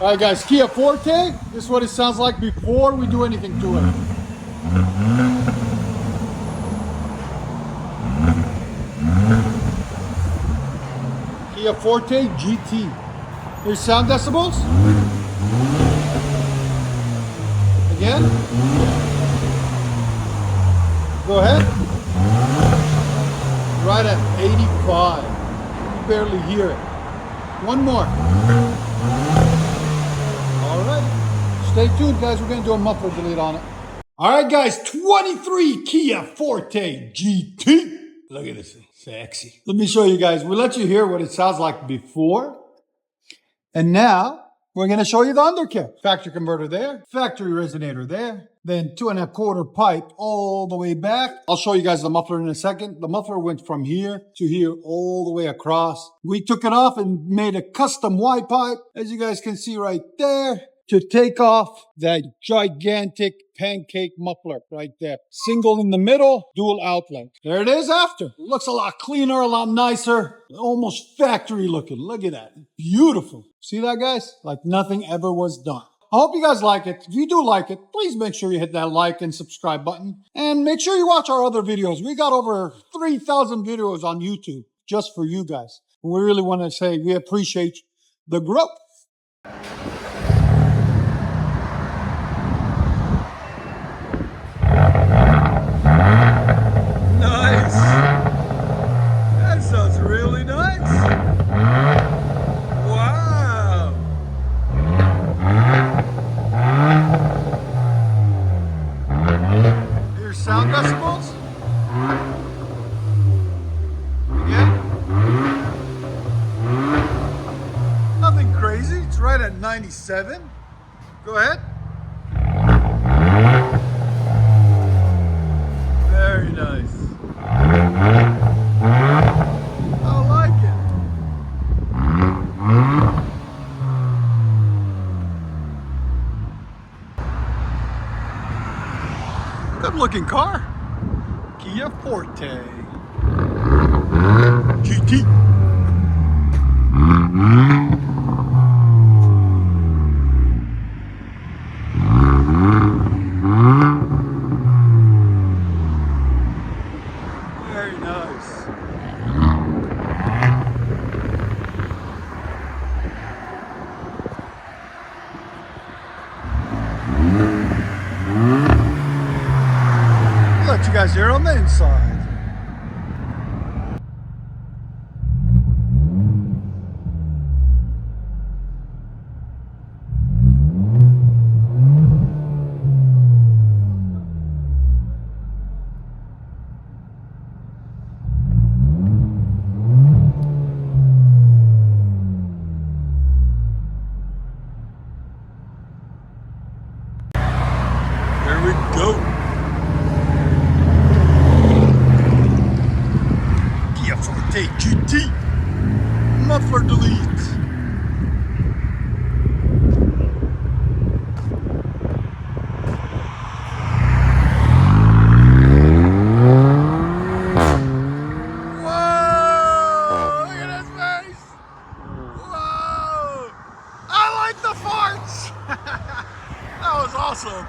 All right, guys, Kia Forte. This is what it sounds like before we do anything to it. Kia Forte GT. Here's sound decibels. Again. Go ahead. Right at 85. You barely hear it. One more. All right. Stay tuned, guys. We're going to do a muffler delete on it. All right, guys. 23 Kia Forte GT. Look at this thing. Sexy. Let me show you guys. We'll let you hear what it sounds like before. And now we're going to show you the undercarriage. Factory converter there. Factory resonator there. Then 2 1/4 pipe all the way back. I'll show you guys the muffler in a second. The muffler went from here to here all the way across. We took it off and made a custom Y pipe, as you guys can see right there, to take off that gigantic pancake muffler right there. Single in the middle, dual outlet. There it is after. It looks a lot cleaner, a lot nicer. Almost factory looking. Look at that. Beautiful. See that, guys? Like nothing ever was done. I hope you guys like it. If you do like it, please make sure you hit that like and subscribe button. And make sure you watch our other videos. We got over 3,000 videos on YouTube just for you guys. We really want to say we appreciate the growth. Nice. That sounds really nice. Wow. Here's sound decibels. Again. Nothing crazy. It's right at 97. Go ahead. Very nice. I like it. Good looking car. Kia Forte GT. Very nice. Let you guys hear on the inside. There we go. Kia Forte GT. Muffler delete. Whoa! Look at his face. Whoa! I like the farts. That was awesome.